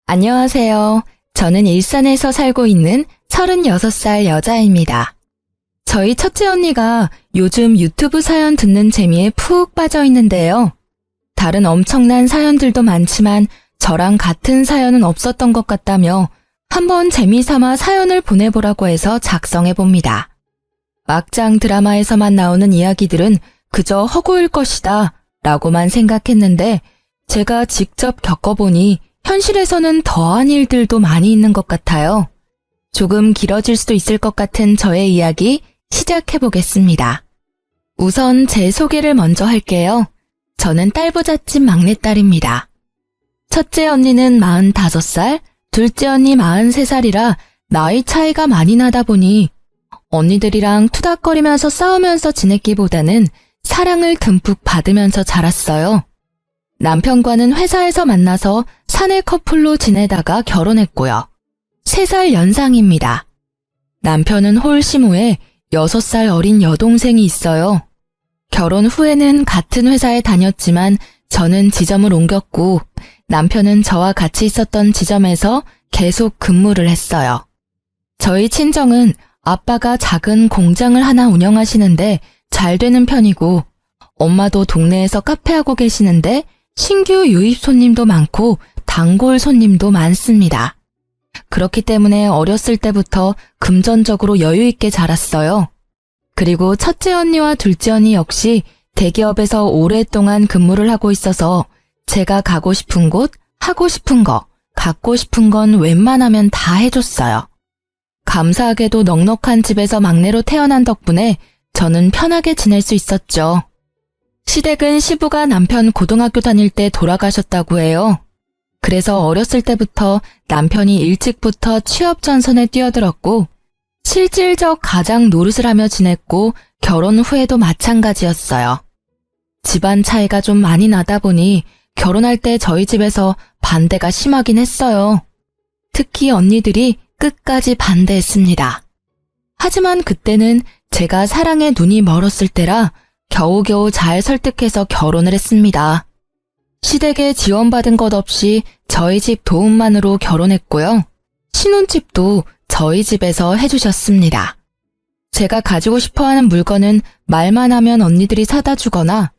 안녕하세요. 저는 일산에서 살고 있는 36살 여자입니다. 저희 첫째 언니가 요즘 유튜브 사연 듣는 재미에 푹 빠져 있는데요. 다른 엄청난 사연들도 많지만 저랑 같은 사연은 없었던 것 같다며 한번 재미삼아 사연을 보내보라고 해서 작성해봅니다. 막장 드라마에서만 나오는 이야기들은 그저 허구일 것이다 라고만 생각했는데 제가 직접 겪어보니 현실에서는 더한 일들도 많이 있는 것 같아요. 조금 길어질 수도 있을 것 같은 저의 이야기 시작해보겠습니다. 우선 제 소개를 먼저 할게요. 저는 딸부잣집 막내딸입니다. 첫째 언니는 45살, 둘째 언니 43살이라 나이 차이가 많이 나다 보니 언니들이랑 투닥거리면서 싸우면서 지냈기보다는 사랑을 듬뿍 받으면서 자랐어요. 남편과는 회사에서 만나서 사내 커플로 지내다가 결혼했고요. 3살 연상입니다. 남편은 홀심 후에 6살 어린 여동생이 있어요. 결혼 후에는 같은 회사에 다녔지만 저는 지점을 옮겼고 남편은 저와 같이 있었던 지점에서 계속 근무를 했어요. 저희 친정은 아빠가 작은 공장을 하나 운영하시는데 잘 되는 편이고 엄마도 동네에서 카페하고 계시는데 신규 유입 손님도 많고 단골 손님도 많습니다. 그렇기 때문에 어렸을 때부터 금전적으로 여유 있게 자랐어요. 그리고 첫째 언니와 둘째 언니 역시 대기업에서 오랫동안 근무를 하고 있어서 제가 가고 싶은 곳, 하고 싶은 거, 갖고 싶은 건 웬만하면 다 해줬어요. 감사하게도 넉넉한 집에서 막내로 태어난 덕분에 저는 편하게 지낼 수 있었죠. 시댁은 시부가 남편 고등학교 다닐 때 돌아가셨다고 해요. 그래서 어렸을 때부터 남편이 일찍부터 취업 전선에 뛰어들었고 실질적 가장 노릇을 하며 지냈고 결혼 후에도 마찬가지였어요. 집안 차이가 좀 많이 나다 보니 결혼할 때 저희 집에서 반대가 심하긴 했어요. 특히 언니들이 끝까지 반대했습니다. 하지만 그때는 제가 사랑에 눈이 멀었을 때라 겨우겨우 잘 설득해서 결혼을 했습니다. 시댁에 지원받은 것 없이 저희 집 도움만으로 결혼했고요. 신혼집도 저희 집에서 해주셨습니다. 제가 가지고 싶어하는 물건은 말만 하면 언니들이 사다 주거나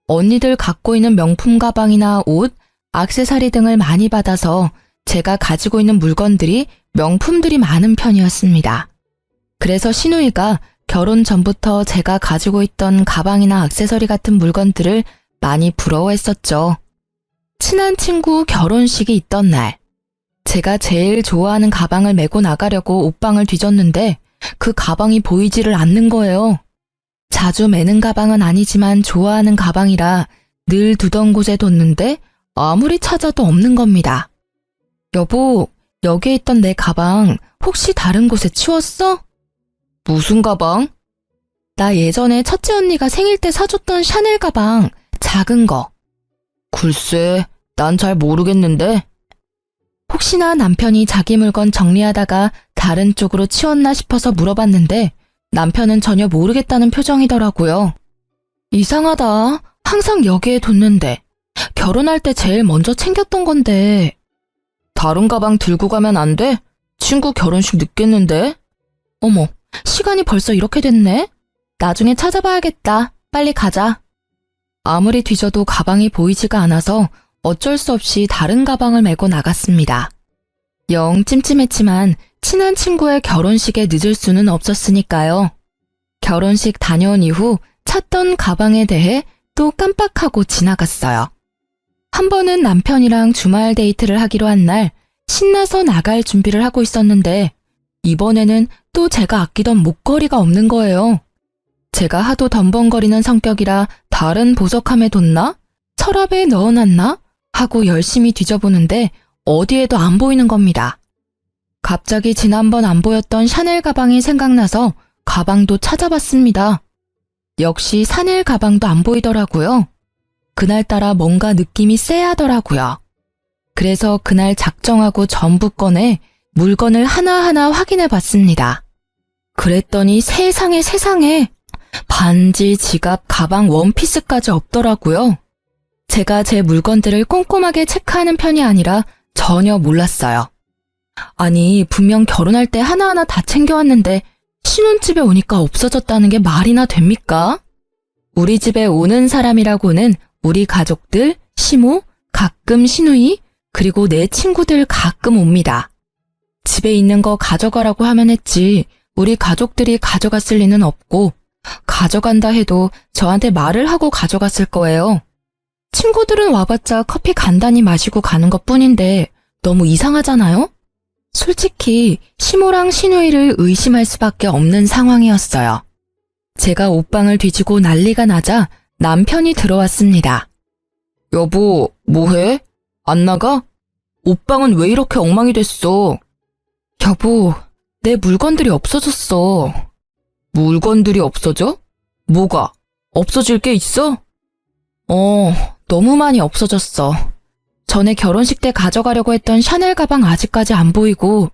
언니들 갖고 있는 명품 가방이나 옷, 액세서리 등을 많이 받아서 제가 가지고 있는 물건들이 명품들이 많은 편이었습니다. 그래서 시누이가 결혼 전부터 제가 가지고 있던 가방이나 액세서리 같은 물건들을 많이 부러워했었죠. 친한 친구 결혼식이 있던 날, 제가 제일 좋아하는 가방을 메고 나가려고 옷방을 뒤졌는데 그 가방이 보이지를 않는 거예요. 자주 매는 가방은 아니지만 좋아하는 가방이라 늘 두던 곳에 뒀는데 아무리 찾아도 없는 겁니다. 여보, 여기에 있던 내 가방 혹시 다른 곳에 치웠어? 무슨 가방? 나 예전에 첫째 언니가 생일 때 사줬던 샤넬 가방, 작은 거. 글쎄, 난 잘 모르겠는데. 혹시나 남편이 자기 물건 정리하다가 다른 쪽으로 치웠나 싶어서 물어봤는데 남편은 전혀 모르겠다는 표정이더라고요. 이상하다. 항상 여기에 뒀는데. 결혼할 때 제일 먼저 챙겼던 건데. 다른 가방 들고 가면 안 돼? 친구 결혼식 늦겠는데? 어머, 시간이 벌써 이렇게 됐네? 나중에 찾아봐야겠다. 빨리 가자. 아무리 뒤져도 가방이 보이지가 않아서 어쩔 수 없이 다른 가방을 메고 나갔습니다. 영 찜찜했지만 친한 친구의 결혼식에 늦을 수는 없었으니까요. 결혼식 다녀온 이후 찾던 가방에 대해 또 깜빡하고 지나갔어요. 한 번은 남편이랑 주말 데이트를 하기로 한 날 신나서 나갈 준비를 하고 있었는데 이번에는 또 제가 아끼던 목걸이가 없는 거예요. 제가 하도 덤벙거리는 성격이라 다른 보석함에 뒀나? 서랍에 넣어놨나? 하고 열심히 뒤져보는데 어디에도 안 보이는 겁니다. 갑자기 지난번 안 보였던 샤넬 가방이 생각나서 가방도 찾아봤습니다. 역시 샤넬 가방도 안 보이더라고요. 그날따라 뭔가 느낌이 쎄하더라고요. 그래서 그날 작정하고 전부 꺼내 물건을 하나하나 확인해 봤습니다. 그랬더니 세상에 반지, 지갑, 가방, 원피스까지 없더라고요. 제가 제 물건들을 꼼꼼하게 체크하는 편이 아니라 전혀 몰랐어요. 아니, 분명 결혼할 때 하나하나 다 챙겨왔는데 신혼집에 오니까 없어졌다는 게 말이나 됩니까? 우리 집에 오는 사람이라고는 우리 가족들, 시모, 가끔 시누이, 그리고 내 친구들 가끔 옵니다. 집에 있는 거 가져가라고 하면 했지 우리 가족들이 가져갔을 리는 없고 가져간다 해도 저한테 말을 하고 가져갔을 거예요. 친구들은 와봤자 커피 간단히 마시고 가는 것뿐인데 너무 이상하잖아요? 솔직히 시모랑 시누이를 의심할 수밖에 없는 상황이었어요. 제가 옷방을 뒤지고 난리가 나자 남편이 들어왔습니다. 여보, 뭐해? 안 나가? 옷방은 왜 이렇게 엉망이 됐어? 여보, 내 물건들이 없어졌어. 물건들이 없어져? 뭐가? 없어질 게 있어? 너무 많이 없어졌어. 전에 결혼식 때 가져가려고 했던 샤넬 가방 아직까지 안 보이고,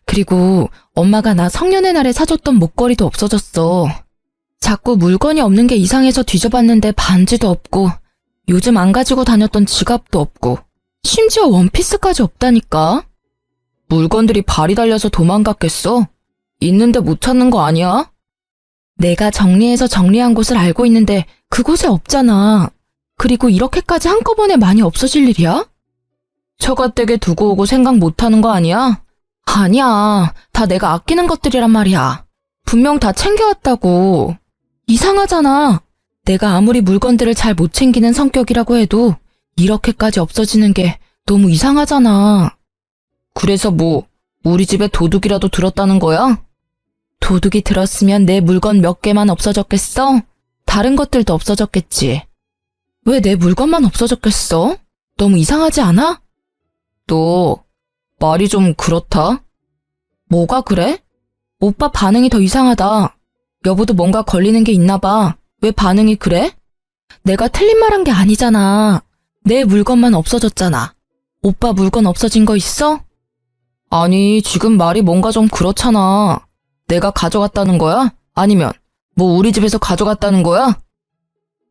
그리고 엄마가 나 성년의 날에 사줬던 목걸이도 없어졌어. 자꾸 물건이 없는 게 이상해서 뒤져봤는데 반지도 없고, 요즘 안 가지고 다녔던 지갑도 없고, 심지어 원피스까지 없다니까? 물건들이 발이 달려서 도망갔겠어? 있는데 못 찾는 거 아니야? 내가 정리해서 정리한 곳을 알고 있는데 그곳에 없잖아. 그리고 이렇게까지 한꺼번에 많이 없어질 일이야? 처가댁에 두고 오고 생각 못하는 거 아니야? 아니야. 다 내가 아끼는 것들이란 말이야. 분명 다 챙겨왔다고. 이상하잖아. 내가 아무리 물건들을 잘 못 챙기는 성격이라고 해도 이렇게까지 없어지는 게 너무 이상하잖아. 그래서 뭐, 우리 집에 도둑이라도 들었다는 거야? 도둑이 들었으면 내 물건 몇 개만 없어졌겠어? 다른 것들도 없어졌겠지. 왜 내 물건만 없어졌겠어? 너무 이상하지 않아? 너, 말이 좀 그렇다? 뭐가 그래? 오빠 반응이 더 이상하다. 여보도 뭔가 걸리는 게 있나 봐. 왜 반응이 그래? 내가 틀린 말 한 게 아니잖아. 내 물건만 없어졌잖아. 오빠 물건 없어진 거 있어? 아니, 지금 말이 뭔가 좀 그렇잖아. 내가 가져갔다는 거야? 아니면 뭐 우리 집에서 가져갔다는 거야?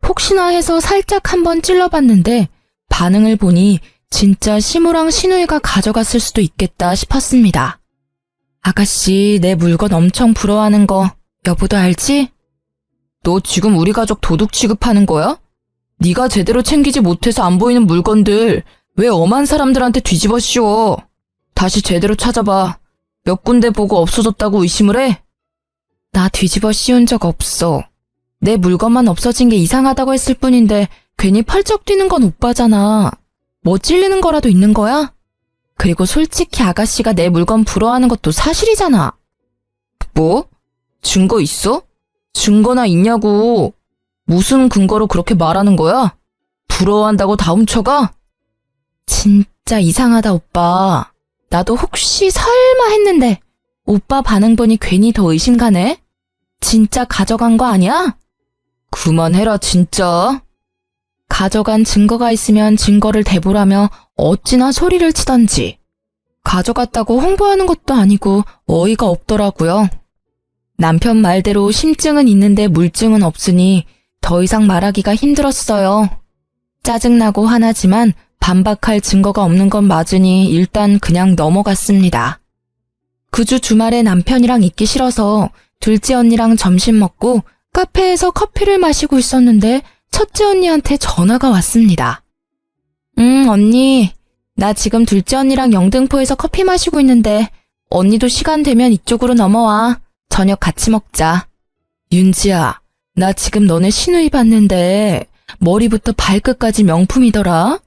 혹시나 해서 살짝 한번 찔러봤는데 반응을 보니 진짜 시모랑 시누이가 가져갔을 수도 있겠다 싶었습니다. 아가씨, 내 물건 엄청 부러워하는 거 여보도 알지? 너 지금 우리 가족 도둑 취급하는 거야? 네가 제대로 챙기지 못해서 안 보이는 물건들 왜 엄한 사람들한테 뒤집어 씌워? 다시 제대로 찾아봐. 몇 군데 보고 없어졌다고 의심을 해? 나 뒤집어 씌운 적 없어. 내 물건만 없어진 게 이상하다고 했을 뿐인데 괜히 펄쩍 뛰는 건 오빠잖아. 뭐 찔리는 거라도 있는 거야? 그리고 솔직히 아가씨가 내 물건 부러워하는 것도 사실이잖아. 뭐? 증거 있어? 증거나 있냐고. 무슨 근거로 그렇게 말하는 거야? 부러워한다고 다 훔쳐가? 진짜 이상하다, 오빠. 나도 혹시 설마 했는데 오빠 반응 보니 괜히 더 의심 가네? 진짜 가져간 거 아니야? 그만해라, 진짜. 가져간 증거가 있으면 증거를 대보라며 어찌나 소리를 치던지. 가져갔다고 홍보하는 것도 아니고 어이가 없더라고요. 남편 말대로 심증은 있는데 물증은 없으니 더 이상 말하기가 힘들었어요. 짜증나고 화나지만 반박할 증거가 없는 건 맞으니 일단 그냥 넘어갔습니다. 그 주 주말에 남편이랑 있기 싫어서 둘째 언니랑 점심 먹고 카페에서 커피를 마시고 있었는데 첫째 언니한테 전화가 왔습니다. 언니, 나 지금 둘째 언니랑 영등포에서 커피 마시고 있는데 언니도 시간 되면 이쪽으로 넘어와. 저녁 같이 먹자. 윤지야, 나 지금 너네 시누이 봤는데 머리부터 발끝까지 명품이더라.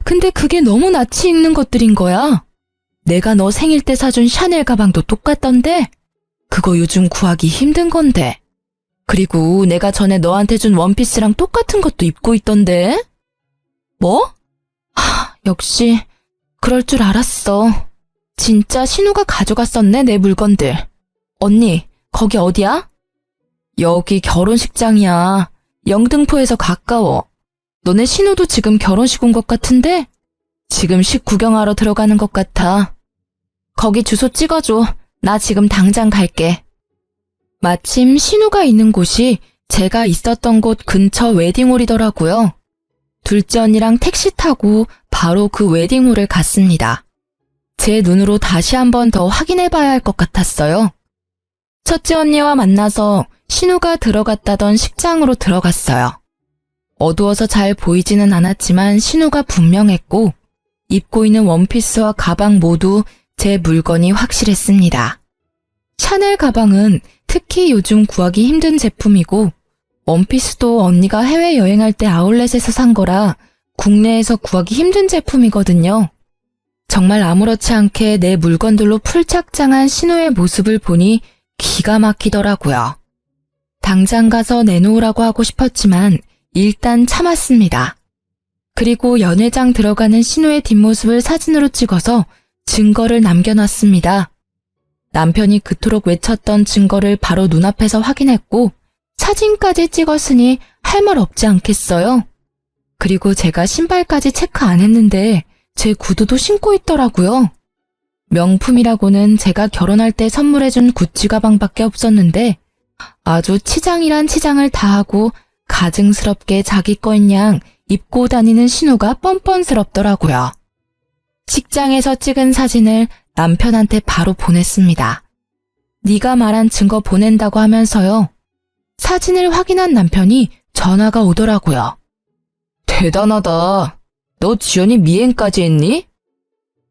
근데 그게 너무 낯이 익는 것들인 거야. 내가 너 생일 때 사준 샤넬 가방도 똑같던데? 그거 요즘 구하기 힘든 건데. 그리고 내가 전에 너한테 준 원피스랑 똑같은 것도 입고 있던데? 뭐? 역시 그럴 줄 알았어. 진짜 신우가 가져갔었네, 내 물건들. 언니, 거기 어디야? 여기 결혼식장이야. 영등포에서 가까워. 너네 신우도 지금 결혼식 온 것 같은데? 지금 식 구경하러 들어가는 것 같아. 거기 주소 찍어줘. 나 지금 당장 갈게. 마침 신우가 있는 곳이 제가 있었던 곳 근처 웨딩홀이더라고요. 둘째 언니랑 택시 타고 바로 그 웨딩홀을 갔습니다. 제 눈으로 다시 한 번 더 확인해 봐야 할 것 같았어요. 첫째 언니와 만나서 신우가 들어갔다던 식장으로 들어갔어요. 어두워서 잘 보이지는 않았지만 신우가 분명했고 입고 있는 원피스와 가방 모두 제 물건이 확실했습니다. 샤넬 가방은 특히 요즘 구하기 힘든 제품이고 원피스도 언니가 해외여행할 때 아울렛에서 산 거라 국내에서 구하기 힘든 제품이거든요. 정말 아무렇지 않게 내 물건들로 풀착장한 신우의 모습을 보니 기가 막히더라고요. 당장 가서 내놓으라고 하고 싶었지만 일단 참았습니다. 그리고 연회장 들어가는 신우의 뒷모습을 사진으로 찍어서 증거를 남겨놨습니다. 남편이 그토록 외쳤던 증거를 바로 눈앞에서 확인했고 사진까지 찍었으니 할 말 없지 않겠어요? 그리고 제가 신발까지 체크 안 했는데 제 구두도 신고 있더라고요. 명품이라고는 제가 결혼할 때 선물해준 구찌 가방밖에 없었는데 아주 치장이란 치장을 다하고 가증스럽게 자기 거인 양 입고 다니는 신우가 뻔뻔스럽더라고요. 식장에서 찍은 사진을 남편한테 바로 보냈습니다. 네가 말한 증거 보낸다고 하면서요. 사진을 확인한 남편이 전화가 오더라고요. 대단하다. 너 지연이 미행까지 했니?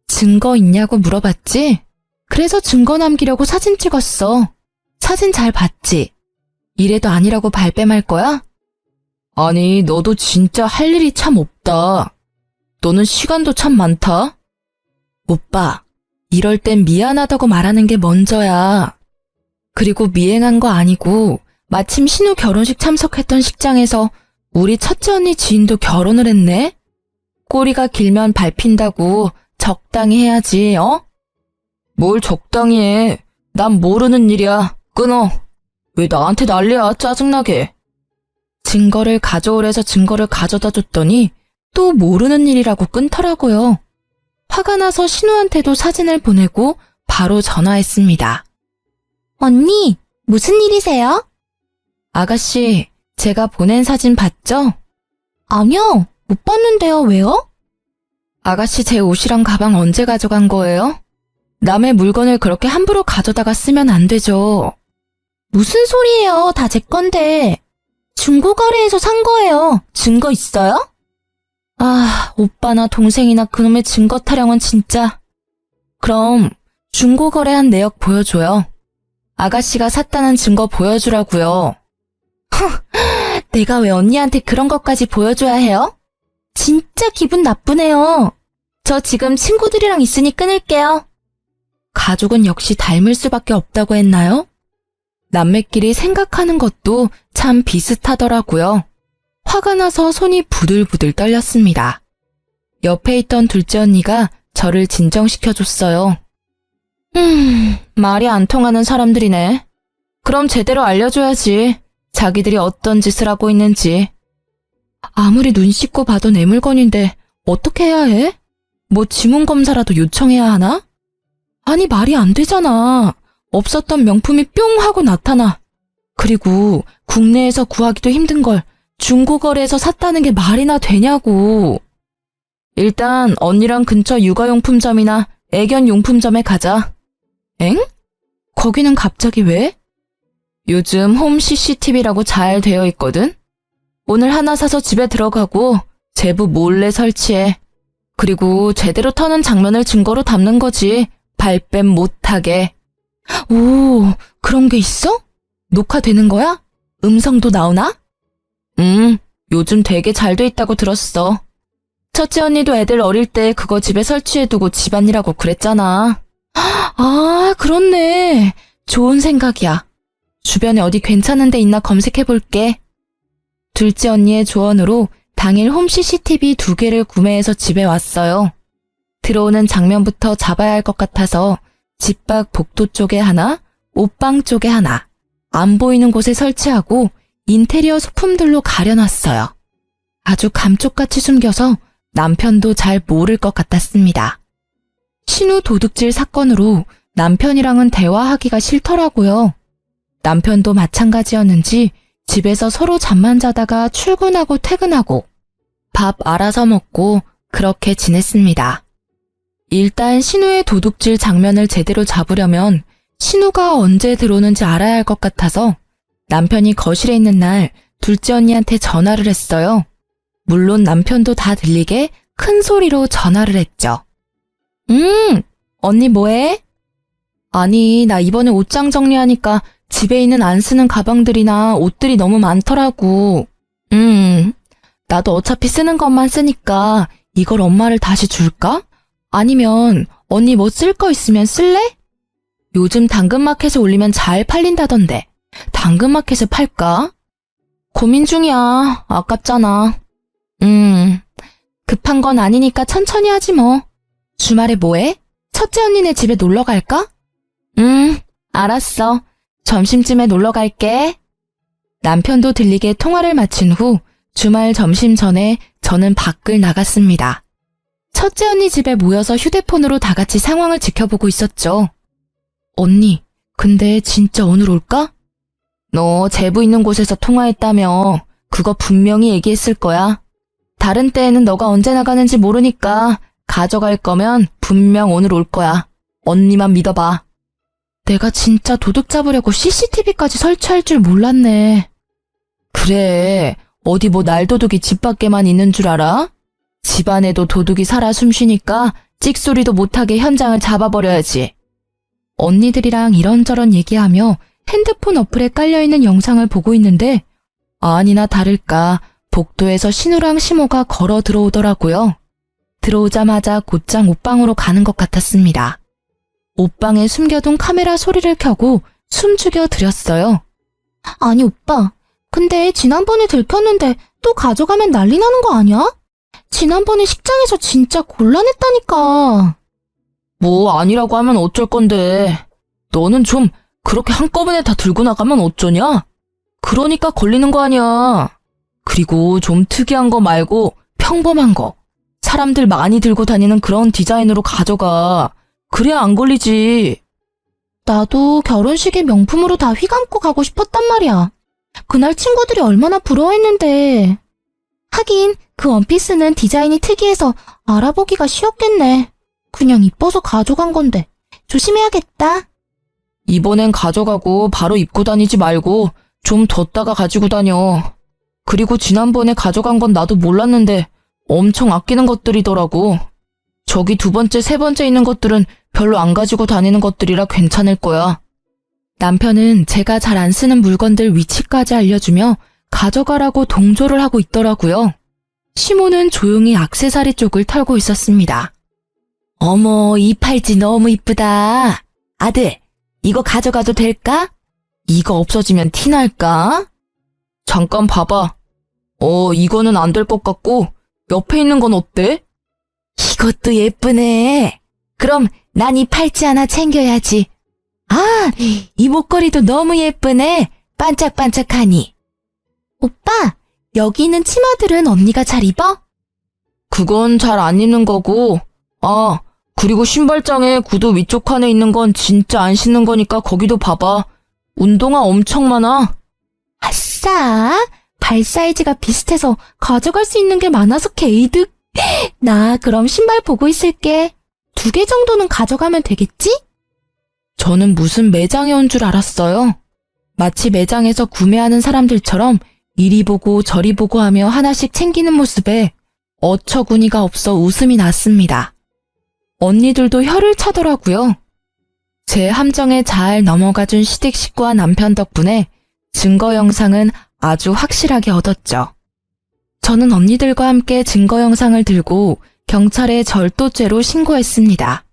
증거 있냐고 물어봤지? 그래서 증거 남기려고 사진 찍었어. 사진 잘 봤지? 이래도 아니라고 발뺌할 거야? 아니, 너도 진짜 할 일이 참 없다. 너는 시간도 참 많다. 오빠, 이럴 땐 미안하다고 말하는 게 먼저야. 그리고 미행한 거 아니고 마침 신우 결혼식 참석했던 식장에서 우리 첫째 언니 지인도 결혼을 했네? 꼬리가 길면 밟힌다고 적당히 해야지, 어? 뭘 적당히 해. 난 모르는 일이야. 끊어. 왜 나한테 난리야, 짜증나게. 증거를 가져오래서 증거를 가져다 줬더니 또 모르는 일이라고 끊더라고요. 화가 나서 신우한테도 사진을 보내고 바로 전화했습니다. 언니, 무슨 일이세요? 아가씨, 제가 보낸 사진 봤죠? 아니요, 못 봤는데요, 왜요? 아가씨 제 옷이랑 가방 언제 가져간 거예요? 남의 물건을 그렇게 함부로 가져다가 쓰면 안 되죠. 무슨 소리예요, 다 제 건데. 중고거래에서 산 거예요. 증거 있어요? 아, 오빠나 동생이나 그놈의 증거 타령은 진짜. 그럼 중고거래한 내역 보여줘요. 아가씨가 샀다는 증거 보여주라고요. 내가 왜 언니한테 그런 것까지 보여줘야 해요? 진짜 기분 나쁘네요. 저 지금 친구들이랑 있으니 끊을게요. 가족은 역시 닮을 수밖에 없다고 했나요? 남매끼리 생각하는 것도 참 비슷하더라고요. 화가 나서 손이 부들부들 떨렸습니다. 옆에 있던 둘째 언니가 저를 진정시켜줬어요. 말이 안 통하는 사람들이네. 그럼 제대로 알려줘야지. 자기들이 어떤 짓을 하고 있는지. 아무리 눈 씻고 봐도 내 물건인데 어떻게 해야 해? 뭐 지문검사라도 요청해야 하나? 아니, 말이 안 되잖아. 없었던 명품이 뿅 하고 나타나. 그리고 국내에서 구하기도 힘든 걸 중고거래에서 샀다는 게 말이나 되냐고. 일단 언니랑 근처 육아용품점이나 애견용품점에 가자. 엥? 거기는 갑자기 왜? 요즘 홈 CCTV라고 잘 되어 있거든? 오늘 하나 사서 집에 들어가고 제부 몰래 설치해. 그리고 제대로 터는 장면을 증거로 담는 거지. 발뺌 못하게. 오, 그런 게 있어? 녹화되는 거야? 음성도 나오나? 요즘 되게 잘 돼 있다고 들었어. 첫째 언니도 애들 어릴 때 그거 집에 설치해두고 집안일하고 그랬잖아. 아, 그렇네. 좋은 생각이야. 주변에 어디 괜찮은 데 있나 검색해볼게. 둘째 언니의 조언으로 당일 홈 CCTV 2개를 구매해서 집에 왔어요. 들어오는 장면부터 잡아야 할 것 같아서 집 밖 복도 쪽에 하나, 옷방 쪽에 하나, 안 보이는 곳에 설치하고 인테리어 소품들로 가려놨어요. 아주 감쪽같이 숨겨서 남편도 잘 모를 것 같았습니다. 신우 도둑질 사건으로 남편이랑은 대화하기가 싫더라고요. 남편도 마찬가지였는지 집에서 서로 잠만 자다가 출근하고 퇴근하고 밥 알아서 먹고 그렇게 지냈습니다. 일단 신우의 도둑질 장면을 제대로 잡으려면 신우가 언제 들어오는지 알아야 할 것 같아서 남편이 거실에 있는 날 둘째 언니한테 전화를 했어요. 물론 남편도 다 들리게 큰 소리로 전화를 했죠. 언니 뭐해? 아니, 나 이번에 옷장 정리하니까 집에 있는 안 쓰는 가방들이나 옷들이 너무 많더라고. 나도 어차피 쓰는 것만 쓰니까 이걸 엄마를 다시 줄까? 아니면 언니 뭐 쓸 거 있으면 쓸래? 요즘 당근마켓에 올리면 잘 팔린다던데 당근마켓에 팔까? 고민 중이야. 아깝잖아. 급한 건 아니니까 천천히 하지 뭐. 주말에 뭐해? 첫째 언니네 집에 놀러 갈까? 알았어. 점심쯤에 놀러 갈게. 남편도 들리게 통화를 마친 후 주말 점심 전에 저는 밖을 나갔습니다. 첫째 언니 집에 모여서 휴대폰으로 다 같이 상황을 지켜보고 있었죠. 언니, 근데 진짜 오늘 올까? 너 제부 있는 곳에서 통화했다며. 그거 분명히 얘기했을 거야. 다른 때에는 너가 언제 나가는지 모르니까 가져갈 거면 분명 오늘 올 거야. 언니만 믿어봐. 내가 진짜 도둑 잡으려고 CCTV까지 설치할 줄 몰랐네. 그래, 어디 뭐 날도둑이 집 밖에만 있는 줄 알아? 집 안에도 도둑이 살아 숨쉬니까 찍소리도 못하게 현장을 잡아버려야지. 언니들이랑 이런저런 얘기하며 핸드폰 어플에 깔려있는 영상을 보고 있는데 아니나 다를까 복도에서 신우랑 시모가 걸어 들어오더라고요. 들어오자마자 곧장 옷방으로 가는 것 같았습니다. 옷방에 숨겨둔 카메라 소리를 켜고 숨죽여 드렸어요. 아니 오빠, 근데 지난번에 들켰는데 또 가져가면 난리 나는 거 아니야? 지난번에 식장에서 진짜 곤란했다니까. 뭐 아니라고 하면 어쩔 건데. 너는 좀 그렇게 한꺼번에 다 들고 나가면 어쩌냐? 그러니까 걸리는 거 아니야. 그리고 좀 특이한 거 말고 평범한 거. 사람들 많이 들고 다니는 그런 디자인으로 가져가. 그래야 안 걸리지. 나도 결혼식에 명품으로 다 휘감고 가고 싶었단 말이야. 그날 친구들이 얼마나 부러워했는데. 하긴 그 원피스는 디자인이 특이해서 알아보기가 쉬웠겠네. 그냥 이뻐서 가져간 건데 조심해야겠다. 이번엔 가져가고 바로 입고 다니지 말고 좀 뒀다가 가지고 다녀. 그리고 지난번에 가져간 건 나도 몰랐는데 엄청 아끼는 것들이더라고. 저기 두 번째, 세 번째 있는 것들은 별로 안 가지고 다니는 것들이라 괜찮을 거야. 남편은 제가 잘 안 쓰는 물건들 위치까지 알려주며 가져가라고 동조를 하고 있더라고요. 시모는 조용히 액세서리 쪽을 털고 있었습니다. 어머, 이 팔찌 너무 이쁘다. 아들, 이거 가져가도 될까? 이거 없어지면 티날까? 잠깐 봐봐. 이거는 안 될 것 같고 옆에 있는 건 어때? 이것도 예쁘네. 그럼 난 이 팔찌 하나 챙겨야지. 아, 이 목걸이도 너무 예쁘네. 반짝반짝하니. 오빠, 여기 있는 치마들은 언니가 잘 입어? 그건 잘 안 입는 거고. 아, 그리고 신발장에 구두 위쪽 칸에 있는 건 진짜 안 신는 거니까 거기도 봐봐. 운동화 엄청 많아. 아싸, 발 사이즈가 비슷해서 가져갈 수 있는 게 많아서 개이득. 나 그럼 신발 보고 있을게. 2개 정도는 가져가면 되겠지? 저는 무슨 매장에 온 줄 알았어요. 마치 매장에서 구매하는 사람들처럼 이리 보고 저리 보고 하며 하나씩 챙기는 모습에 어처구니가 없어 웃음이 났습니다. 언니들도 혀를 차더라고요. 제 함정에 잘 넘어가준 시댁 식구와 남편 덕분에 증거 영상은 아주 확실하게 얻었죠. 저는 언니들과 함께 증거 영상을 들고 경찰에 절도죄로 신고했습니다.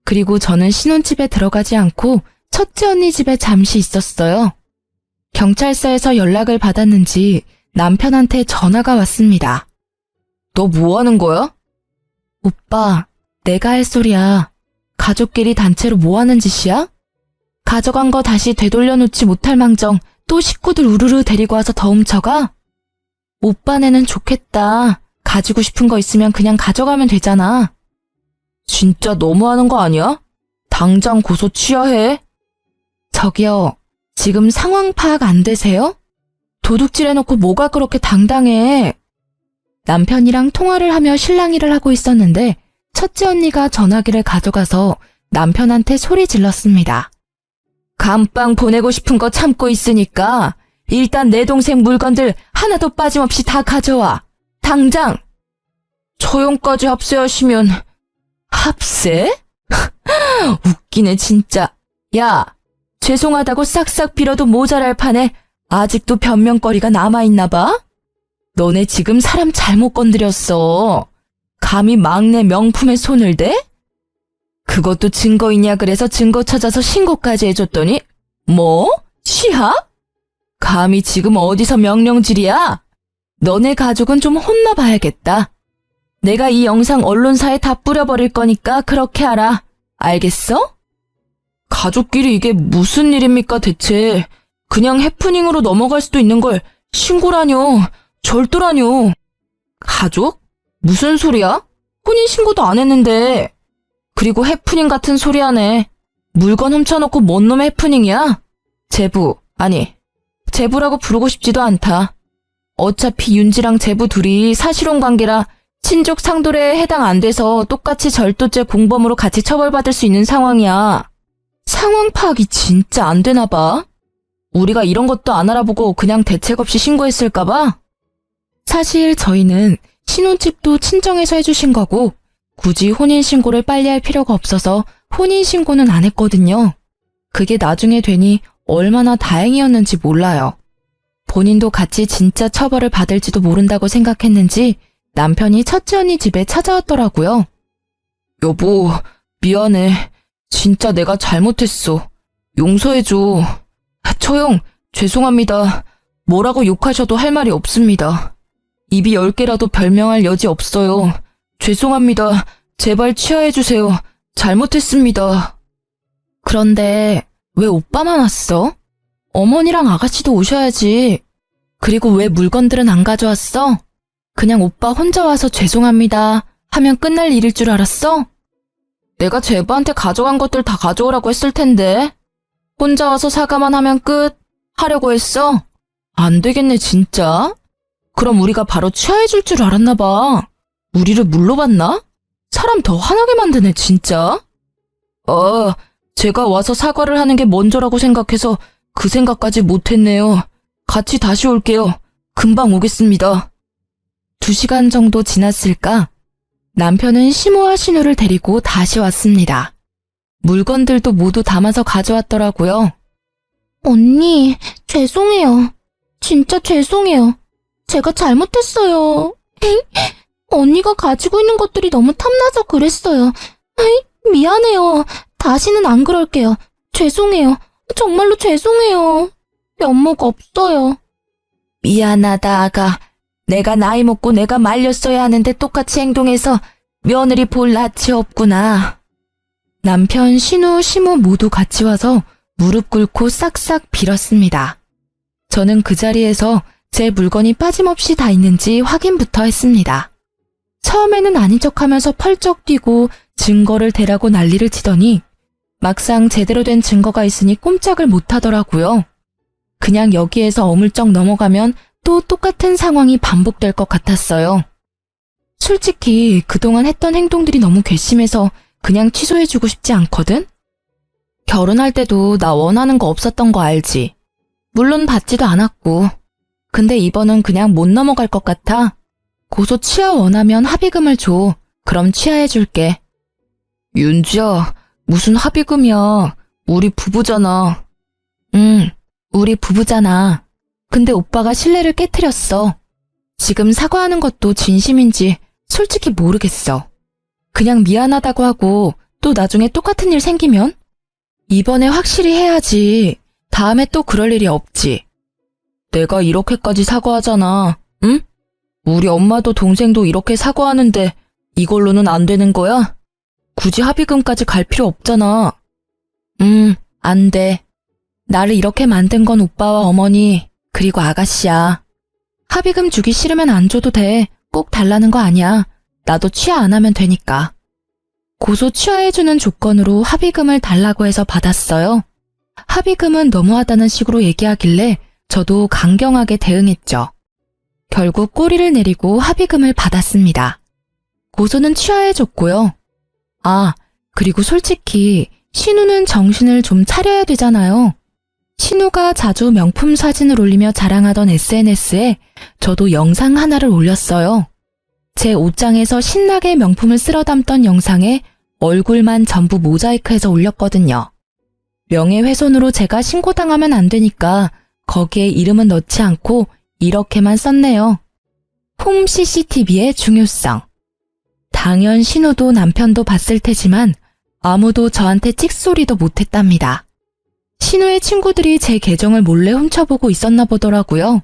그리고 저는 신혼집에 들어가지 않고 첫째 언니 집에 잠시 있었어요. 경찰서에서 연락을 받았는지 남편한테 전화가 왔습니다. 너 뭐 하는 거야? 오빠, 내가 할 소리야. 가족끼리 단체로 뭐 하는 짓이야? 가져간 거 다시 되돌려놓지 못할 망정 또 식구들 우르르 데리고 와서 더 훔쳐가? 오빠네는 좋겠다. 가지고 싶은 거 있으면 그냥 가져가면 되잖아. 진짜 너무하는 거 아니야? 당장 고소 취하해. 저기요, 지금 상황 파악 안 되세요? 도둑질 해놓고 뭐가 그렇게 당당해. 남편이랑 통화를 하며 실랑이를 하고 있었는데 첫째 언니가 전화기를 가져가서 남편한테 소리 질렀습니다. 감빵 보내고 싶은 거 참고 있으니까 일단 내 동생 물건들 하나도 빠짐없이 다 가져와. 당장! 처용까지 합세하시면 합세? 웃기네 진짜. 야, 죄송하다고 싹싹 빌어도 모자랄 판에 아직도 변명거리가 남아있나 봐? 너네 지금 사람 잘못 건드렸어. 감히 막내 명품에 손을 대? 그것도 증거 있냐 그래서 증거 찾아서 신고까지 해줬더니 뭐? 취합? 감히 지금 어디서 명령질이야? 너네 가족은 좀 혼나봐야겠다. 내가 이 영상 언론사에 다 뿌려버릴 거니까 그렇게 하라. 알겠어? 가족끼리 이게 무슨 일입니까 대체. 그냥 해프닝으로 넘어갈 수도 있는 걸 신고라뇨. 절도라뇨. 가족? 무슨 소리야? 혼인신고도 안 했는데. 그리고 해프닝 같은 소리 하네. 물건 훔쳐놓고 뭔 놈의 해프닝이야? 제부, 아니 제부라고 부르고 싶지도 않다. 어차피 윤지랑 제부 둘이 사실혼 관계라 친족 상돌에 해당 안 돼서 똑같이 절도죄 공범으로 같이 처벌받을 수 있는 상황이야. 상황 파악이 진짜 안 되나 봐. 우리가 이런 것도 안 알아보고 그냥 대책 없이 신고했을까 봐. 사실 저희는 신혼집도 친정에서 해주신 거고 굳이 혼인신고를 빨리 할 필요가 없어서 혼인신고는 안 했거든요. 그게 나중에 되니 얼마나 다행이었는지 몰라요. 본인도 같이 진짜 처벌을 받을지도 모른다고 생각했는지 남편이 첫째 언니 집에 찾아왔더라고요. 여보, 미안해. 진짜 내가 잘못했어. 용서해줘. 처형, 죄송합니다. 뭐라고 욕하셔도 할 말이 없습니다. 입이 10개라도 별명할 여지 없어요. 죄송합니다. 제발 취하해주세요. 잘못했습니다. 그런데 왜 오빠만 왔어? 어머니랑 아가씨도 오셔야지. 그리고 왜 물건들은 안 가져왔어? 그냥 오빠 혼자 와서 죄송합니다 하면 끝날 일일 줄 알았어? 내가 제부한테 가져간 것들 다 가져오라고 했을 텐데. 혼자 와서 사과만 하면 끝 하려고 했어? 안 되겠네 진짜. 그럼 우리가 바로 취하해줄 줄 알았나 봐. 우리를 물러봤나? 사람 더 화나게 만드네 진짜. 제가 와서 사과를 하는 게 먼저라고 생각해서 그 생각까지 못했네요. 같이 다시 올게요. 금방 오겠습니다. 2시간 정도 지났을까? 남편은 시모와 신우를 데리고 다시 왔습니다. 물건들도 모두 담아서 가져왔더라고요. 언니, 죄송해요. 진짜 죄송해요. 제가 잘못했어요. 언니가 가지고 있는 것들이 너무 탐나서 그랬어요. 미안해요. 다시는 안 그럴게요. 죄송해요. 정말로 죄송해요. 면목 없어요. 미안하다 아가. 내가 나이 먹고 내가 말렸어야 하는데 똑같이 행동해서 며느리 볼 낯이 없구나. 남편, 신우, 시모 모두 같이 와서 무릎 꿇고 싹싹 빌었습니다. 저는 그 자리에서 제 물건이 빠짐없이 다 있는지 확인부터 했습니다. 처음에는 아닌 척하면서 펄쩍 뛰고 증거를 대라고 난리를 치더니 막상 제대로 된 증거가 있으니 꼼짝을 못하더라고요. 그냥 여기에서 어물쩍 넘어가면 또 똑같은 상황이 반복될 것 같았어요. 솔직히 그동안 했던 행동들이 너무 괘씸해서 그냥 취소해주고 싶지 않거든? 결혼할 때도 나 원하는 거 없었던 거 알지? 물론 받지도 않았고. 근데 이번은 그냥 못 넘어갈 것 같아. 고소 취하 원하면 합의금을 줘. 그럼 취하해줄게. 윤지야, 무슨 합의금이야. 우리 부부잖아. 응, 우리 부부잖아. 근데 오빠가 신뢰를 깨트렸어. 지금 사과하는 것도 진심인지 솔직히 모르겠어. 그냥 미안하다고 하고 또 나중에 똑같은 일 생기면? 이번에 확실히 해야지. 다음에 또 그럴 일이 없지. 내가 이렇게까지 사과하잖아. 응? 우리 엄마도 동생도 이렇게 사과하는데 이걸로는 안 되는 거야? 굳이 합의금까지 갈 필요 없잖아. 안 돼. 나를 이렇게 만든 건 오빠와 어머니 그리고 아가씨야. 합의금 주기 싫으면 안 줘도 돼. 꼭 달라는 거 아니야. 나도 취하 안 하면 되니까. 고소 취하해주는 조건으로 합의금을 달라고 해서 받았어요. 합의금은 너무하다는 식으로 얘기하길래 저도 강경하게 대응했죠. 결국 꼬리를 내리고 합의금을 받았습니다. 고소는 취하해줬고요. 아, 그리고 솔직히 신우는 정신을 좀 차려야 되잖아요. 신우가 자주 명품 사진을 올리며 자랑하던 SNS에 저도 영상 하나를 올렸어요. 제 옷장에서 신나게 명품을 쓸어 담던 영상에 얼굴만 전부 모자이크해서 올렸거든요. 명예훼손으로 제가 신고당하면 안 되니까 거기에 이름은 넣지 않고 이렇게만 썼네요. 홈 CCTV의 중요성. 당연 신우도 남편도 봤을 테지만 아무도 저한테 찍소리도 못했답니다. 신우의 친구들이 제 계정을 몰래 훔쳐보고 있었나 보더라고요.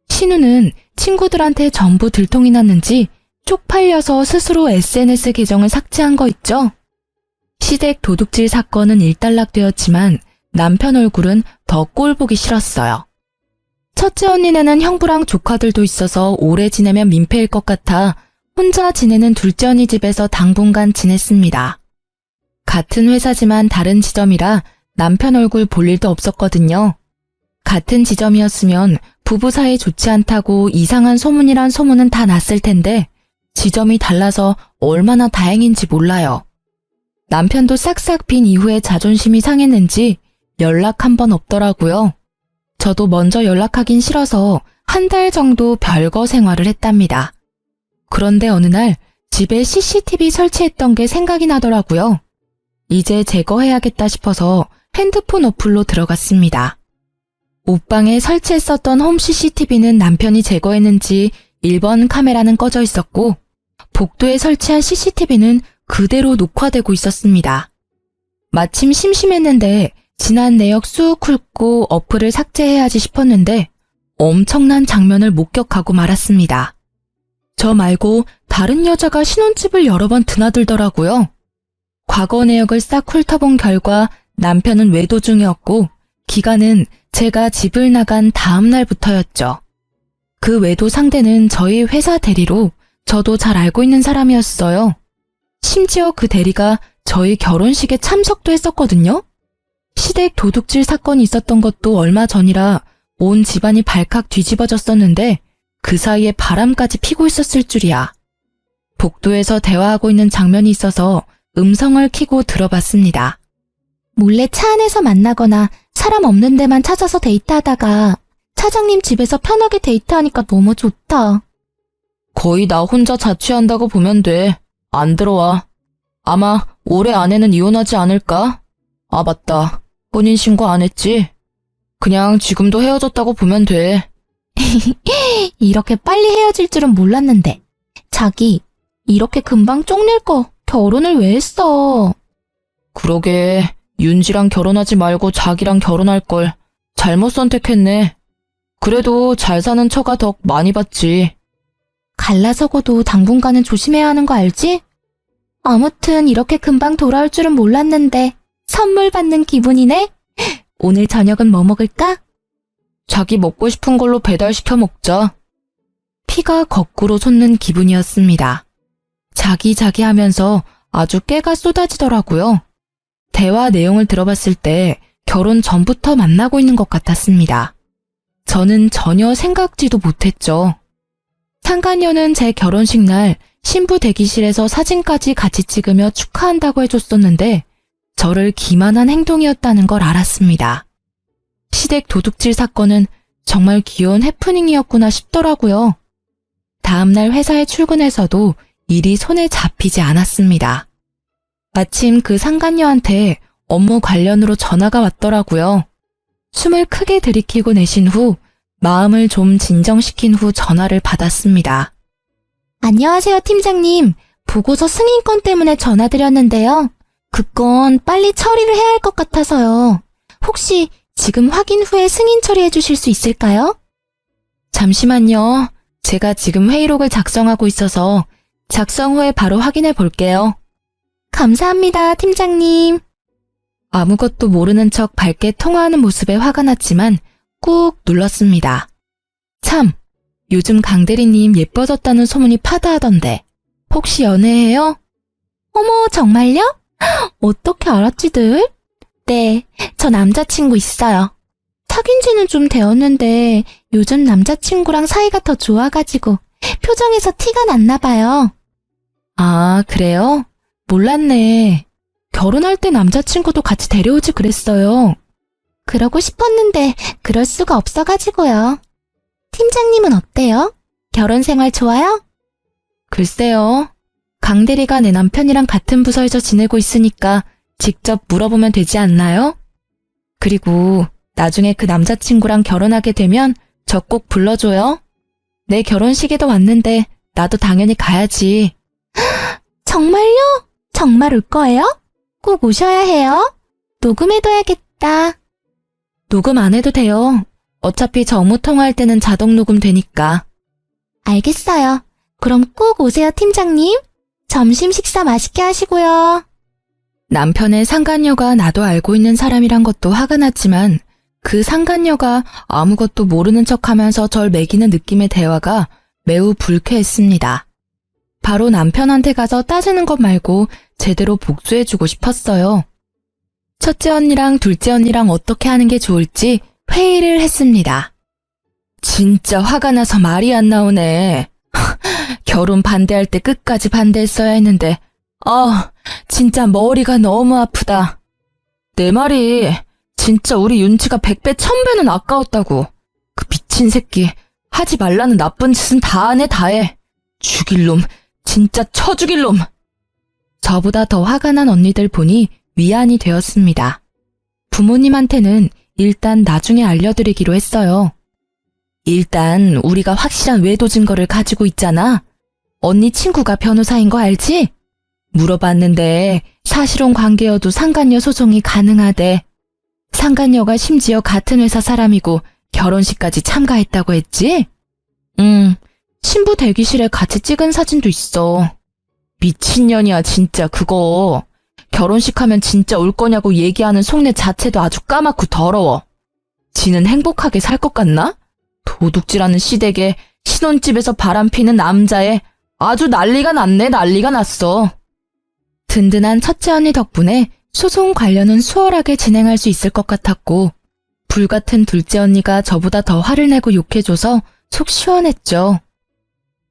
신우는 친구들한테 전부 들통이 났는지 쪽팔려서 스스로 SNS 계정을 삭제한 거 있죠? 시댁 도둑질 사건은 일단락되었지만 남편 얼굴은 더 꼴보기 싫었어요. 첫째 언니네는 형부랑 조카들도 있어서 오래 지내면 민폐일 것 같아 혼자 지내는 둘째 언니 집에서 당분간 지냈습니다. 같은 회사지만 다른 지점이라 남편 얼굴 볼 일도 없었거든요. 같은 지점이었으면 부부 사이 좋지 않다고 이상한 소문이란 소문은 다 났을 텐데 지점이 달라서 얼마나 다행인지 몰라요. 남편도 싹싹 빈 이후에 자존심이 상했는지 연락 한 번 없더라고요. 저도 먼저 연락하긴 싫어서 한 달 정도 별거 생활을 했답니다. 그런데 어느 날 집에 CCTV 설치했던 게 생각이 나더라고요. 이제 제거해야겠다 싶어서 핸드폰 어플로 들어갔습니다. 옷방에 설치했었던 홈 CCTV는 남편이 제거했는지 1번 카메라는 꺼져 있었고 복도에 설치한 CCTV는 그대로 녹화되고 있었습니다. 마침 심심했는데 지난 내역 쑥 훑고 어플을 삭제해야지 싶었는데 엄청난 장면을 목격하고 말았습니다. 저 말고 다른 여자가 신혼집을 여러 번 드나들더라고요. 과거 내역을 싹 훑어본 결과 남편은 외도 중이었고 기간은 제가 집을 나간 다음 날부터였죠. 그 외도 상대는 저희 회사 대리로 저도 잘 알고 있는 사람이었어요. 심지어 그 대리가 저희 결혼식에 참석도 했었거든요. 시댁 도둑질 사건이 있었던 것도 얼마 전이라 온 집안이 발칵 뒤집어졌었는데 그 사이에 바람까지 피고 있었을 줄이야. 복도에서 대화하고 있는 장면이 있어서 음성을 켜고 들어봤습니다. 몰래 차 안에서 만나거나 사람 없는 데만 찾아서 데이트하다가 차장님 집에서 편하게 데이트하니까 너무 좋다. 거의 나 혼자 자취한다고 보면 돼. 안 들어와. 아마 올해 안에는 이혼하지 않을까? 아, 맞다. 혼인신고 안 했지? 그냥 지금도 헤어졌다고 보면 돼. 이렇게 빨리 헤어질 줄은 몰랐는데. 자기, 이렇게 금방 쪽낼 거 결혼을 왜 했어? 그러게, 윤지랑 결혼하지 말고 자기랑 결혼할 걸 잘못 선택했네. 그래도 잘 사는 처가 덕 많이 봤지. 갈라서고도 당분간은 조심해야 하는 거 알지? 아무튼 이렇게 금방 돌아올 줄은 몰랐는데 선물 받는 기분이네? 오늘 저녁은 뭐 먹을까? 자기 먹고 싶은 걸로 배달시켜 먹자. 피가 거꾸로 솟는 기분이었습니다. 자기 하면서 아주 깨가 쏟아지더라고요. 대화 내용을 들어봤을 때 결혼 전부터 만나고 있는 것 같았습니다. 저는 전혀 생각지도 못했죠. 상간녀는 제 결혼식 날 신부 대기실에서 사진까지 같이 찍으며 축하한다고 해줬었는데 저를 기만한 행동이었다는 걸 알았습니다. 시댁 도둑질 사건은 정말 귀여운 해프닝이었구나 싶더라고요. 다음날 회사에 출근해서도 일이 손에 잡히지 않았습니다. 마침 그 상간녀한테 업무 관련으로 전화가 왔더라고요. 숨을 크게 들이키고 내쉰 후 마음을 좀 진정시킨 후 전화를 받았습니다. 안녕하세요, 팀장님. 보고서 승인권 때문에 전화드렸는데요. 그 건 빨리 처리를 해야 할 것 같아서요. 혹시 지금 확인 후에 승인 처리해 주실 수 있을까요? 잠시만요. 제가 지금 회의록을 작성하고 있어서 작성 후에 바로 확인해 볼게요. 감사합니다, 팀장님. 아무것도 모르는 척 밝게 통화하는 모습에 화가 났지만 꾹 눌렀습니다. 참, 요즘 강대리님 예뻐졌다는 소문이 파다하던데 혹시 연애해요? 어머, 정말요? 어떻게 알았지들? 네, 저 남자친구 있어요. 사귄 지는 좀 되었는데 요즘 남자친구랑 사이가 더 좋아가지고 표정에서 티가 났나 봐요. 아, 그래요? 몰랐네. 결혼할 때 남자친구도 같이 데려오지 그랬어요. 그러고 싶었는데 그럴 수가 없어가지고요. 팀장님은 어때요? 결혼 생활 좋아요? 글쎄요. 강 대리가 내 남편이랑 같은 부서에서 지내고 있으니까 직접 물어보면 되지 않나요? 그리고 나중에 그 남자친구랑 결혼하게 되면 저 꼭 불러줘요. 내 결혼식에도 왔는데 나도 당연히 가야지. 정말요? 정말 올 거예요? 꼭 오셔야 해요. 녹음해둬야겠다. 녹음 안 해도 돼요. 어차피 저 업무 통화할 때는 자동 녹음 되니까. 알겠어요. 그럼 꼭 오세요, 팀장님. 점심 식사 맛있게 하시고요. 남편의 상간녀가 나도 알고 있는 사람이란 것도 화가 났지만 그 상간녀가 아무것도 모르는 척하면서 절 매기는 느낌의 대화가 매우 불쾌했습니다. 바로 남편한테 가서 따지는 것 말고 제대로 복수해주고 싶었어요. 첫째 언니랑 둘째 언니랑 어떻게 하는 게 좋을지 회의를 했습니다. 진짜 화가 나서 말이 안 나오네. 결혼 반대할 때 끝까지 반대했어야 했는데 진짜 머리가 너무 아프다. 내 말이 진짜 우리 윤지가 100배 1000배는 아까웠다고. 그 미친 새끼 하지 말라는 나쁜 짓은 다 하네 다 해. 죽일 놈 진짜 쳐 죽일 놈. 저보다 더 화가 난 언니들 보니 위안이 되었습니다. 부모님한테는 일단 나중에 알려드리기로 했어요. 일단 우리가 확실한 외도 증거를 가지고 있잖아. 언니 친구가 변호사인 거 알지? 물어봤는데 사실혼 관계여도 상간녀 소송이 가능하대. 상간녀가 심지어 같은 회사 사람이고 결혼식까지 참가했다고 했지? 신부 대기실에 같이 찍은 사진도 있어. 미친년이야 진짜 그거. 결혼식 하면 진짜 올 거냐고 얘기하는 속내 자체도 아주 까맣고 더러워. 지는 행복하게 살 것 같나? 도둑질하는 시댁에 신혼집에서 바람피는 남자애 아주 난리가 났네 난리가 났어. 든든한 첫째 언니 덕분에 소송 관련은 수월하게 진행할 수 있을 것 같았고 불같은 둘째 언니가 저보다 더 화를 내고 욕해줘서 속 시원했죠.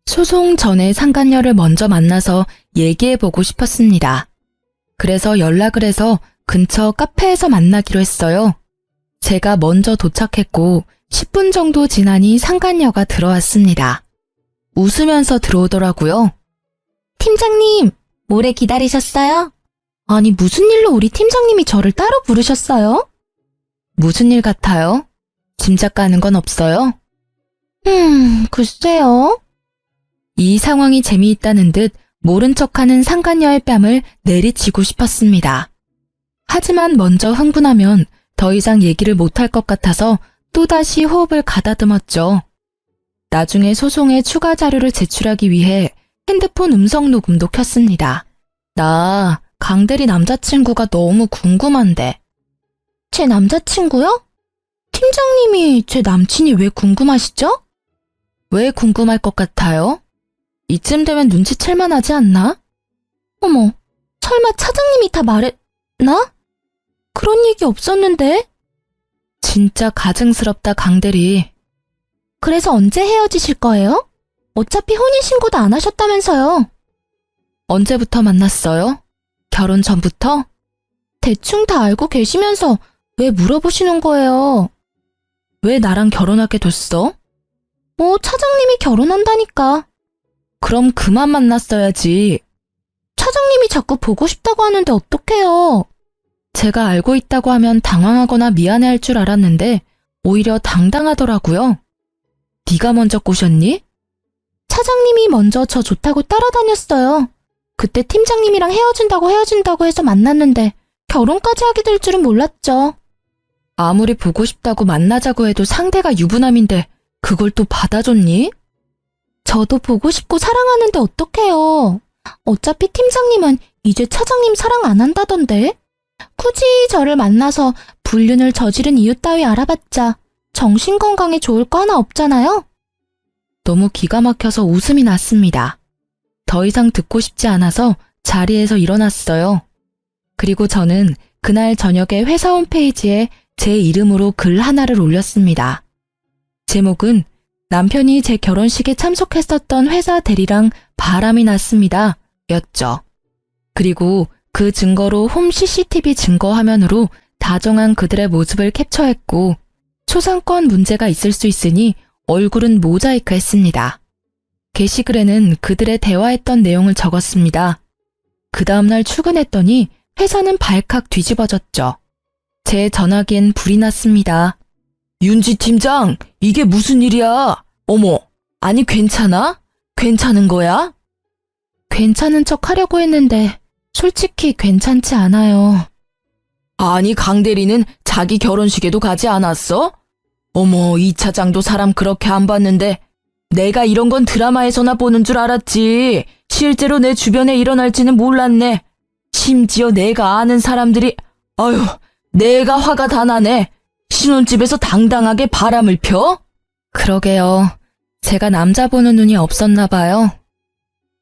소송 전에 상간녀를 먼저 만나서 얘기해보고 싶었습니다. 그래서 연락을 해서 근처 카페에서 만나기로 했어요. 제가 먼저 도착했고 10분 정도 지나니 상간녀가 들어왔습니다. 웃으면서 들어오더라고요. 팀장님, 오래 기다리셨어요? 아니, 무슨 일로 우리 팀장님이 저를 따로 부르셨어요? 무슨 일 같아요? 짐작 가는 건 없어요? 글쎄요. 이 상황이 재미있다는 듯 모른 척하는 상간녀의 뺨을 내리치고 싶었습니다. 하지만 먼저 흥분하면 더 이상 얘기를 못할 것 같아서 또다시 호흡을 가다듬었죠. 나중에 소송에 추가 자료를 제출하기 위해 핸드폰 음성 녹음도 켰습니다. 나 강대리 남자친구가 너무 궁금한데. 제 남자친구요? 팀장님이 제 남친이 왜 궁금하시죠? 왜 궁금할 것 같아요? 이쯤 되면 눈치챌만 하지 않나? 어머, 설마 차장님이 다 말했나? 그런 얘기 없었는데? 진짜 가증스럽다 강대리. 그래서 언제 헤어지실 거예요? 어차피 혼인신고도 안 하셨다면서요. 언제부터 만났어요? 결혼 전부터? 대충 다 알고 계시면서 왜 물어보시는 거예요? 왜 나랑 결혼하게 됐어? 차장님이 결혼한다니까. 그럼 그만 만났어야지. 차장님이 자꾸 보고 싶다고 하는데 어떡해요? 제가 알고 있다고 하면 당황하거나 미안해할 줄 알았는데 오히려 당당하더라고요. 네가 먼저 꼬셨니? 차장님이 먼저 저 좋다고 따라다녔어요. 그때 팀장님이랑 헤어진다고 해서 만났는데 결혼까지 하게 될 줄은 몰랐죠. 아무리 보고 싶다고 만나자고 해도 상대가 유부남인데 그걸 또 받아줬니? 저도 보고 싶고 사랑하는데 어떡해요. 어차피 팀장님은 이제 차장님 사랑 안 한다던데. 굳이 저를 만나서 불륜을 저지른 이유 따위 알아봤자 정신건강에 좋을 거 하나 없잖아요. 너무 기가 막혀서 웃음이 났습니다. 더 이상 듣고 싶지 않아서 자리에서 일어났어요. 그리고 저는 그날 저녁에 회사 홈페이지에 제 이름으로 글 하나를 올렸습니다. 제목은 남편이 제 결혼식에 참석했었던 회사 대리랑 바람이 났습니다. 였죠. 그리고 그 증거로 홈 CCTV 증거 화면으로 다정한 그들의 모습을 캡처했고 초상권 문제가 있을 수 있으니 얼굴은 모자이크 했습니다. 게시글에는 그들의 대화했던 내용을 적었습니다. 그 다음날 출근했더니 회사는 발칵 뒤집어졌죠. 제 전화기엔 불이 났습니다. 윤지 팀장, 이게 무슨 일이야? 어머, 아니 괜찮아? 괜찮은 거야? 괜찮은 척 하려고 했는데 솔직히 괜찮지 않아요. 아니 강 대리는 자기 결혼식에도 가지 않았어? 어머, 이 차장도 사람 그렇게 안 봤는데 내가 이런 건 드라마에서나 보는 줄 알았지. 실제로 내 주변에 일어날지는 몰랐네. 심지어 내가 아는 사람들이 아유, 내가 화가 다 나네. 신혼집에서 당당하게 바람을 펴? 그러게요. 제가 남자 보는 눈이 없었나 봐요.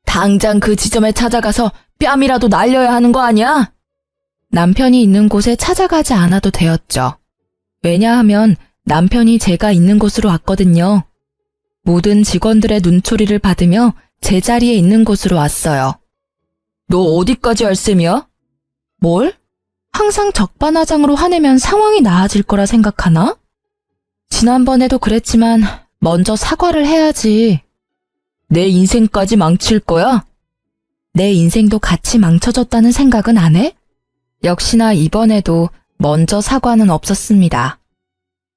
당장 그 지점에 찾아가서 뺨이라도 날려야 하는 거 아니야? 남편이 있는 곳에 찾아가지 않아도 되었죠. 왜냐하면 남편이 제가 있는 곳으로 왔거든요. 모든 직원들의 눈초리를 받으며 제 자리에 있는 곳으로 왔어요. 너 어디까지 할 셈이야? 뭘? 항상 적반하장으로 화내면 상황이 나아질 거라 생각하나? 지난번에도 그랬지만 먼저 사과를 해야지. 내 인생까지 망칠 거야? 내 인생도 같이 망쳐졌다는 생각은 안 해? 역시나 이번에도 먼저 사과는 없었습니다.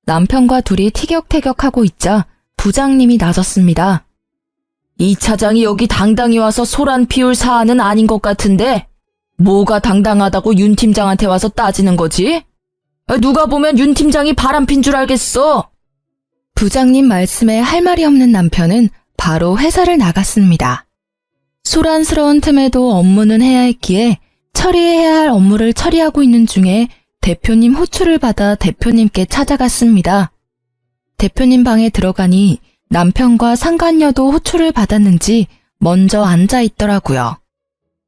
남편과 둘이 티격태격하고 있자 부장님이 나섰습니다. 이 차장이 여기 당당히 와서 소란 피울 사안은 아닌 것 같은데 뭐가 당당하다고 윤 팀장한테 와서 따지는 거지? 누가 보면 윤 팀장이 바람핀 줄 알겠어. 부장님 말씀에 할 말이 없는 남편은 바로 회사를 나갔습니다. 소란스러운 틈에도 업무는 해야 했기에 처리해야 할 업무를 처리하고 있는 중에 대표님 호출을 받아 대표님께 찾아갔습니다. 대표님 방에 들어가니 남편과 상간녀도 호출을 받았는지 먼저 앉아 있더라고요.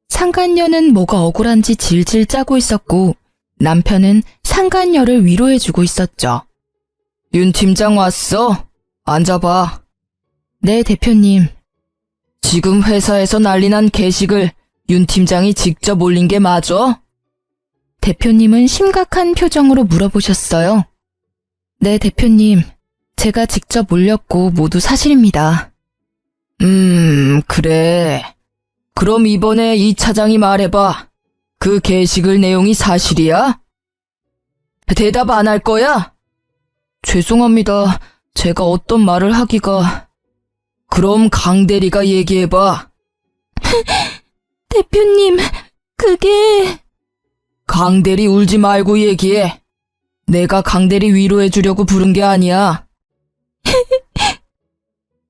상간녀는 뭐가 억울한지 질질 짜고 있었고 남편은 상간녀를 위로해주고 있었죠. 윤 팀장 왔어? 앉아봐. 네, 대표님. 지금 회사에서 난리난 게시글 윤 팀장이 직접 올린 게 맞아? 대표님은 심각한 표정으로 물어보셨어요. 네, 대표님. 제가 직접 올렸고 모두 사실입니다. 그래. 그럼 이번에 이 차장이 말해봐. 그 게시글 내용이 사실이야? 대답 안 할 거야? 죄송합니다. 제가 어떤 말을 하기가... 그럼 강 대리가 얘기해봐. 대표님, 그게... 강 대리 울지 말고 얘기해. 내가 강 대리 위로해주려고 부른 게 아니야.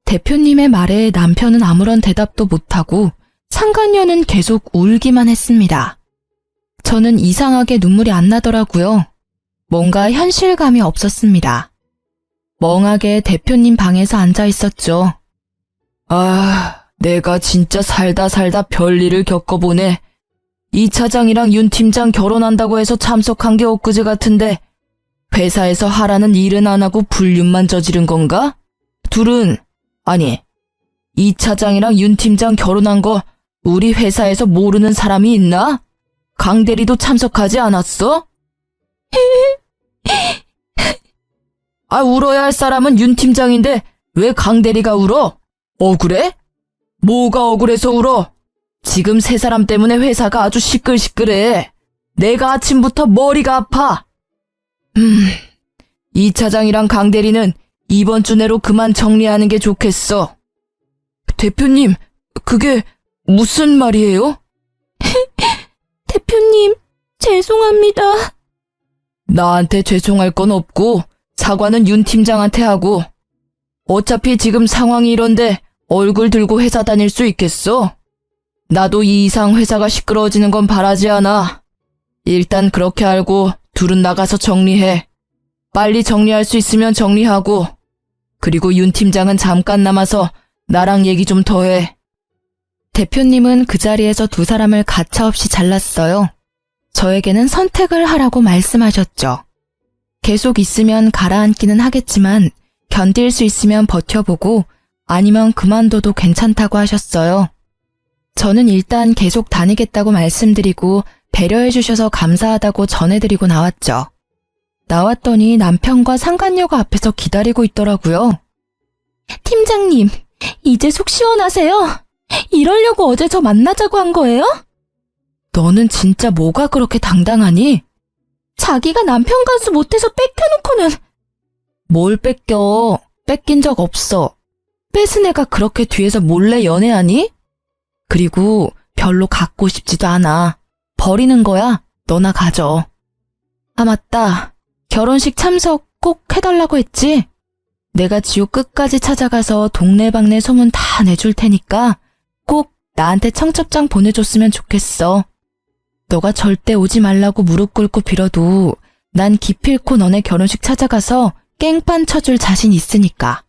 대표님의 말에 남편은 아무런 대답도 못하고 상간녀는 계속 울기만 했습니다. 저는 이상하게 눈물이 안 나더라고요. 뭔가 현실감이 없었습니다. 멍하게 대표님 방에서 앉아 있었죠. 아, 내가 진짜 살다 별일을 겪어보네. 이 차장이랑 윤 팀장 결혼한다고 해서 참석한 게 엊그제 같은데 회사에서 하라는 일은 안 하고 불륜만 저지른 건가? 둘은, 아니, 이 차장이랑 윤 팀장 결혼한 거 우리 회사에서 모르는 사람이 있나? 강 대리도 참석하지 않았어? 아, 울어야 할 사람은 윤 팀장인데 왜 강 대리가 울어? 억울해? 뭐가 억울해서 울어? 지금 세 사람 때문에 회사가 아주 시끌시끌해. 내가 아침부터 머리가 아파. 이 차장이랑 강 대리는 이번 주 내로 그만 정리하는 게 좋겠어. 대표님, 그게 무슨 말이에요? 대표님, 죄송합니다. 나한테 죄송할 건 없고 사과는 윤 팀장한테 하고 어차피 지금 상황이 이런데 얼굴 들고 회사 다닐 수 있겠어? 나도 이 이상 회사가 시끄러워지는 건 바라지 않아. 일단 그렇게 알고 둘은 나가서 정리해. 빨리 정리할 수 있으면 정리하고 그리고 윤 팀장은 잠깐 남아서 나랑 얘기 좀 더 해. 대표님은 그 자리에서 두 사람을 가차없이 잘랐어요. 저에게는 선택을 하라고 말씀하셨죠. 계속 있으면 가라앉기는 하겠지만 견딜 수 있으면 버텨보고 아니면 그만둬도 괜찮다고 하셨어요. 저는 일단 계속 다니겠다고 말씀드리고 배려해 주셔서 감사하다고 전해드리고 나왔죠. 나왔더니 남편과 상간녀가 앞에서 기다리고 있더라고요. 팀장님, 이제 속 시원하세요? 이러려고 어제 저 만나자고 한 거예요? 너는 진짜 뭐가 그렇게 당당하니? 자기가 남편 간수 못해서 뺏겨놓고는. 뭘 뺏겨? 뺏긴 적 없어. 뺏은 애가 그렇게 뒤에서 몰래 연애하니? 그리고 별로 갖고 싶지도 않아. 버리는 거야. 너나 가져. 아, 맞다. 결혼식 참석 꼭 해달라고 했지? 내가 지옥 끝까지 찾아가서 동네방네 소문 다 내줄 테니까 꼭 나한테 청첩장 보내줬으면 좋겠어. 너가 절대 오지 말라고 무릎 꿇고 빌어도 난 기필코 너네 결혼식 찾아가서 깽판 쳐줄 자신 있으니까.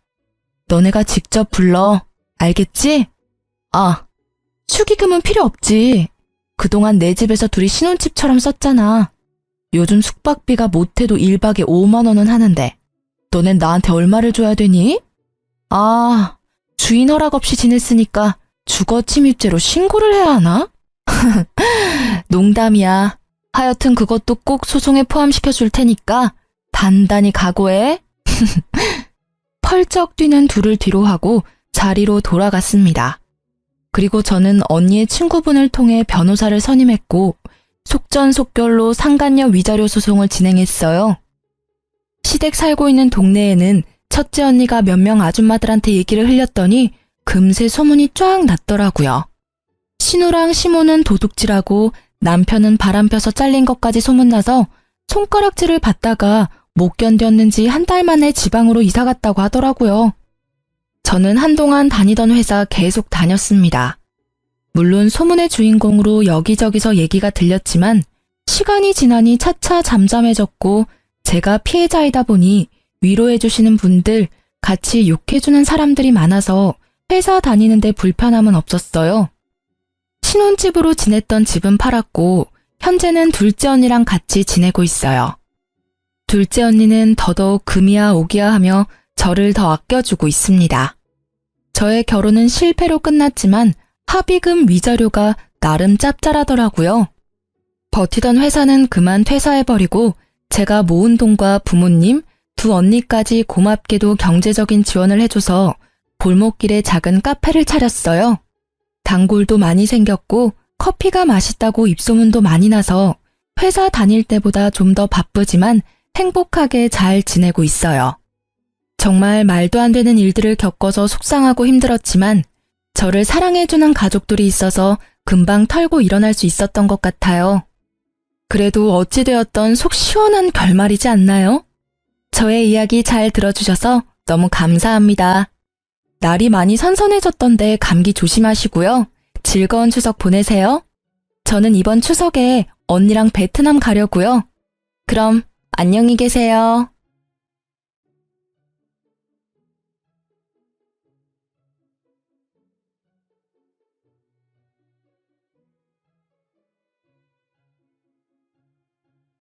너네가 직접 불러. 알겠지? 아, 축의금은 필요 없지. 그동안 내 집에서 둘이 신혼집처럼 썼잖아. 요즘 숙박비가 못해도 1박에 5만 원은 하는데 너넨 나한테 얼마를 줘야 되니? 아, 주인 허락 없이 지냈으니까 주거 침입죄로 신고를 해야 하나? 농담이야. 하여튼 그것도 꼭 소송에 포함시켜 줄 테니까 단단히 각오해. 펄쩍 뛰는 둘을 뒤로 하고 자리로 돌아갔습니다. 그리고 저는 언니의 친구분을 통해 변호사를 선임했고 속전속결로 상간녀 위자료 소송을 진행했어요. 시댁 살고 있는 동네에는 첫째 언니가 몇 명 아줌마들한테 얘기를 흘렸더니 금세 소문이 쫙 났더라고요. 신우랑 시모는 도둑질하고 남편은 바람펴서 잘린 것까지 소문나서 손가락질을 받다가 못 견뎠는지 한 달 만에 지방으로 이사 갔다고 하더라고요. 저는 한동안 다니던 회사 계속 다녔습니다. 물론 소문의 주인공으로 여기저기서 얘기가 들렸지만 시간이 지나니 차차 잠잠해졌고 제가 피해자이다 보니 위로해주시는 분들, 같이 욕해주는 사람들이 많아서 회사 다니는데 불편함은 없었어요. 신혼집으로 지냈던 집은 팔았고 현재는 둘째 언니랑 같이 지내고 있어요. 둘째 언니는 더더욱 금이야 오기야 하며 저를 더 아껴주고 있습니다. 저의 결혼은 실패로 끝났지만 합의금 위자료가 나름 짭짤하더라고요. 버티던 회사는 그만 퇴사해버리고 제가 모은 돈과 부모님, 두 언니까지 고맙게도 경제적인 지원을 해줘서 골목길에 작은 카페를 차렸어요. 단골도 많이 생겼고 커피가 맛있다고 입소문도 많이 나서 회사 다닐 때보다 좀 더 바쁘지만 행복하게 잘 지내고 있어요. 정말 말도 안 되는 일들을 겪어서 속상하고 힘들었지만 저를 사랑해주는 가족들이 있어서 금방 털고 일어날 수 있었던 것 같아요. 그래도 어찌되었던 속 시원한 결말이지 않나요? 저의 이야기 잘 들어주셔서 너무 감사합니다. 날이 많이 선선해졌던데 감기 조심하시고요. 즐거운 추석 보내세요. 저는 이번 추석에 언니랑 베트남 가려고요. 그럼 안녕히 계세요.